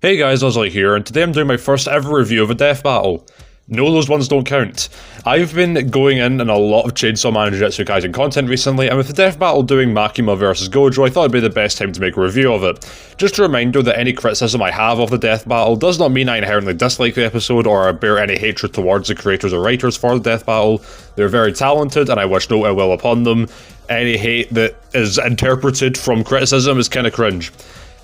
Hey guys, Ozzy here, and today I'm doing my first ever review of a death battle. No, those ones don't count. I've been going in a lot of Chainsaw Man and Jujutsu Kaisen content recently, and with the death battle doing Makima versus Gojo, I thought it'd be the best time to make a review of it. Just a reminder that any criticism I have of the death battle does not mean I inherently dislike the episode or I bear any hatred towards the creators or writers for the death battle. They're very talented, and I wish no ill will upon them. Any hate that is interpreted from criticism is kinda cringe.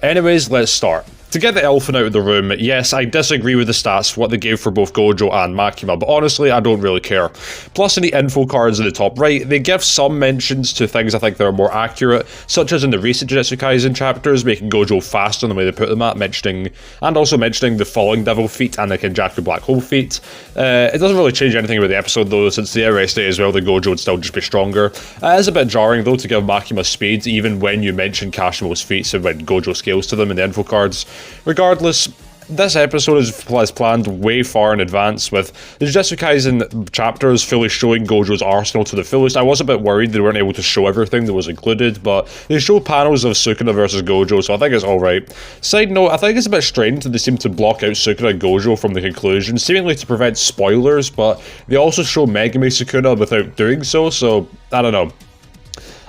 Anyways, let's start. To get the elephant out of the room, yes, I disagree with the stats for what they gave for both Gojo and Makima, but honestly, I don't really care. Plus, in the info cards in the top right, they give some mentions to things I think that are more accurate, such as in the recent Jujutsu Kaisen chapters, making Gojo faster in the way they put them at, mentioning the falling devil feat and the Kenjaku black hole feat. It doesn't really change anything about the episode though, since the rest day as well, the Gojo would still just be stronger. It is a bit jarring though to give Makima speed, even when you mention Kashimo's feats and when Gojo scales to them in the info cards. Regardless, this episode is planned way far in advance, with the Jujutsu Kaisen chapters fully showing Gojo's arsenal to the fullest. I was a bit worried they weren't able to show everything that was included, but they show panels of Sukuna versus Gojo, so I think it's alright. Side note, I think it's a bit strange that they seem to block out Sukuna and Gojo from the conclusion, seemingly to prevent spoilers, but they also show Megumi Sukuna without doing so I don't know.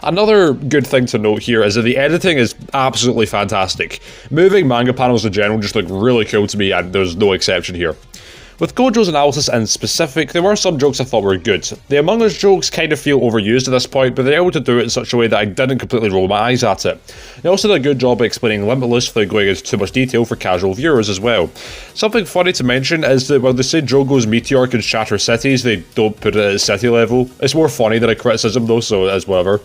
Another good thing to note here is that the editing is absolutely fantastic. Moving manga panels in general just look really cool to me, and there's no exception here. With Gojo's analysis in specific, there were some jokes I thought were good. The Among Us jokes kind of feel overused at this point, but they're able to do it in such a way that I didn't completely roll my eyes at it. They also did a good job of explaining Limitless without going into too much detail for casual viewers as well. Something funny to mention is that when they say Jogo's meteor can shatter cities, they don't put it at city level. It's more funny than a criticism though, so it's whatever.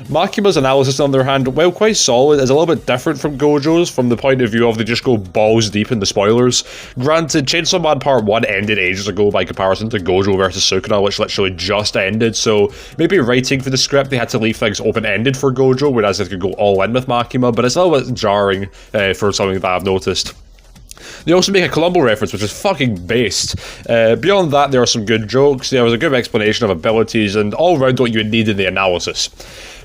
Makima's analysis, on the other hand, while quite solid, is a little bit different from Gojo's from the point of view of they just go balls deep in the spoilers. Granted, Chainsaw Man Part 1 ended ages ago by comparison to Gojo vs Sukuna, which literally just ended, so maybe writing for the script they had to leave things open-ended for Gojo, whereas they could go all in with Makima, but it's a little bit jarring for something that I've noticed. They also make a Columbo reference, which is fucking based. Beyond that, there are some good jokes, there was a good explanation of abilities, and all around what you would need in the analysis.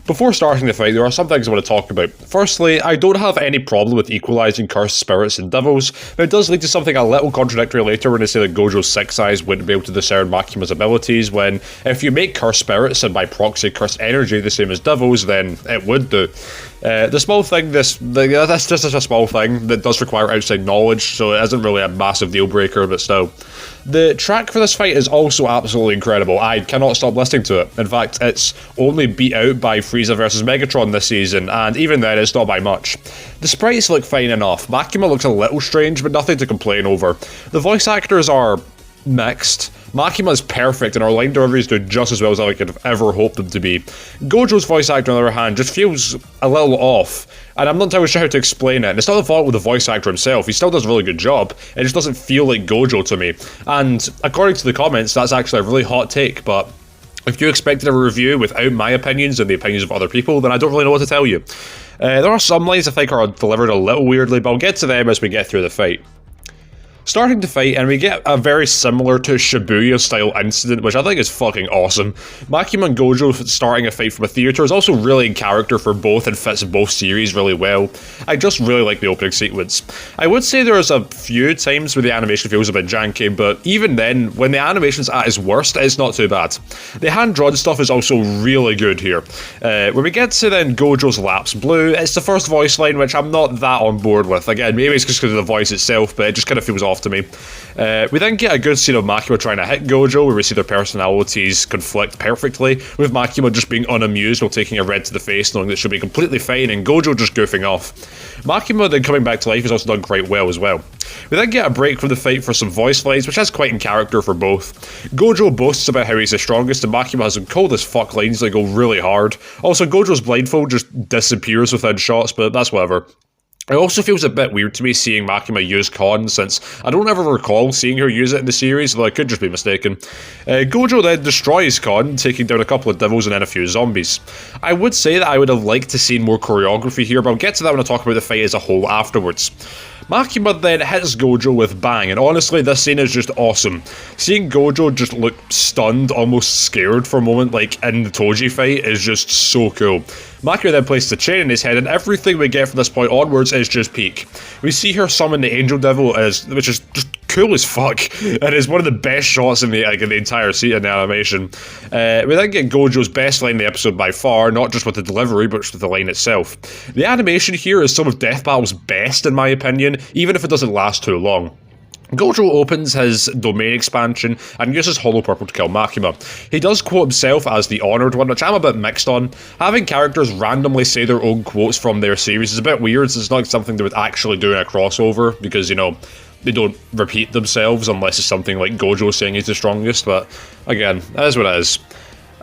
Before starting the fight, there are some things I want to talk about. Firstly, I don't have any problem with equalising cursed spirits and devils, but it does lead to something a little contradictory later when they say that Gojo's six eyes wouldn't be able to discern Makima's abilities, when if you make cursed spirits and by proxy cursed energy the same as devils, then it would do. The small thing, that's just a small thing that does require outside knowledge, so it isn't really a massive deal breaker, but still. The track for this fight is also absolutely incredible. I cannot stop listening to it. In fact, it's only beat out by Frieza vs Megatron this season, and even then it's not by much. The sprites look fine enough. Makima looks a little strange, but nothing to complain over. The voice actors are mixed. Makima is perfect, and our line deliveries do just as well as I could have ever hoped them to be. Gojo's voice actor, on the other hand, just feels a little off, and I'm not entirely sure how to explain it. And it's not the fault with the voice actor himself, he still does a really good job, it just doesn't feel like Gojo to me. And according to the comments, that's actually a really hot take, but if you expected a review without my opinions and the opinions of other people, then I don't really know what to tell you. There are some lines I think are delivered a little weirdly, but I'll get to them as we get through the fight. Starting to fight, and we get a very similar to Shibuya style incident, which I think is fucking awesome. Makima and Gojo starting a fight from a theatre is also really in character for both and fits both series really well. I just really like the opening sequence. I would say there's a few times where the animation feels a bit janky, but even then, when the animation's at its worst, it's not too bad. The hand-drawn stuff is also really good here. When we get to then Gojo's Lapse Blue, it's the first voice line which I'm not that on board with. Again, maybe it's just because of the voice itself, but it just kind of feels off to me. We then get a good scene of Makima trying to hit Gojo, where we see their personalities conflict perfectly, with Makima just being unamused while taking a red to the face, knowing that she'll be completely fine, and Gojo just goofing off. Makima then coming back to life is also done quite well as well. We then get a break from the fight for some voice lines, which is quite in character for both. Gojo boasts about how he's the strongest, and Makima has some cold as fuck lines that go really hard. Also, Gojo's blindfold just disappears within shots, but that's whatever. It also feels a bit weird to me seeing Makima use Kon, since I don't ever recall seeing her use it in the series, though I could just be mistaken. Gojo then destroys Kon, taking down a couple of devils and then a few zombies. I would say that I would have liked to see more choreography here, but I'll get to that when I talk about the fight as a whole afterwards. Makima then hits Gojo with bang, and honestly, this scene is just awesome. Seeing Gojo just look stunned, almost scared for a moment, like in the Toji fight, is just so cool. Makima then places a chain in his head, and everything we get from this point onwards is just peak. We see her summon the Angel Devil, which is just cool as fuck, and is one of the best shots in the entire scene in the animation. We then get Gojo's best line in the episode by far, not just with the delivery, but with the line itself. The animation here is some of Death Battle's best, in my opinion, even if it doesn't last too long. Gojo opens his domain expansion and uses Hollow Purple to kill Makima. He does quote himself as the honoured one, which I'm a bit mixed on. Having characters randomly say their own quotes from their series is a bit weird. It's not something they would actually do in a crossover, because, you know, they don't repeat themselves unless it's something like Gojo saying he's the strongest, but again, that is what it is.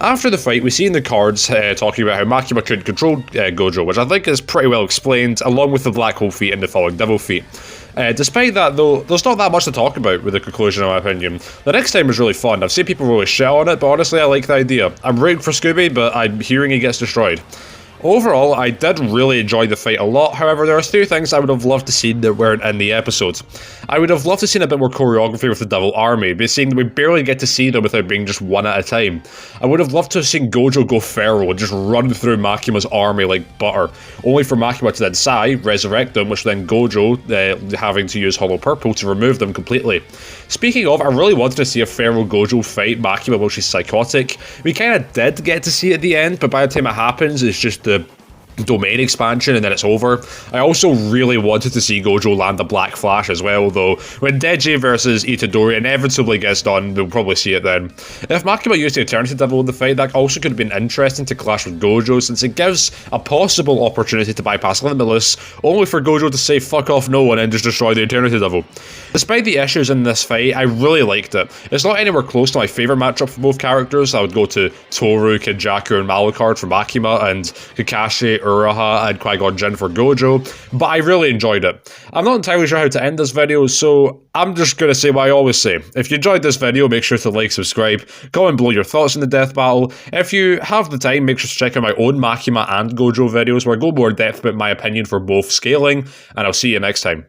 After the fight, we see in the cards talking about how Makima could control Gojo, which I think is pretty well explained, along with the Black Hole feat and the Falling Devil feat. Despite that, though, there's not that much to talk about with the conclusion, in my opinion. The next time was really fun. I've seen people really shit on it, but honestly, I like the idea. I'm rooting for Scooby, but I'm hearing he gets destroyed. Overall, I did really enjoy the fight a lot. However, there are a few things I would have loved to see that weren't in the episode. I would have loved to see a bit more choreography with the Devil Army, but seeing that we barely get to see them without being just one at a time. I would have loved to have seen Gojo go feral and just run through Makima's army like butter, only for Makima to then Sai, resurrect them, which then Gojo having to use Hollow Purple to remove them completely. Speaking of, I really wanted to see a feral Gojo fight Makima while she's psychotic. We kind of did get to see it at the end, but by the time it happens, it's just the domain expansion and then it's over. I also really wanted to see Gojo land a Black Flash as well, though when Deji versus Itadori inevitably gets done, we'll probably see it then. If Makima used the Eternity Devil in the fight, that also could have been interesting to clash with Gojo, since it gives a possible opportunity to bypass Limitless, only for Gojo to say fuck off no and then just destroy the Eternity Devil. Despite the issues in this fight, I really liked it. It's not anywhere close to my favourite matchup for both characters. I would go to Toru, Kinjaku and Malukard for Makima, and Kakashi, Uraha and Qui-Gon Jinn for Gojo, but I really enjoyed it. I'm not entirely sure how to end this video, so I'm just going to say what I always say. If you enjoyed this video, make sure to like, subscribe, comment below your thoughts on the death battle. If you have the time, make sure to check out my own Makima and Gojo videos where I go more in depth about my opinion for both scaling, and I'll see you next time.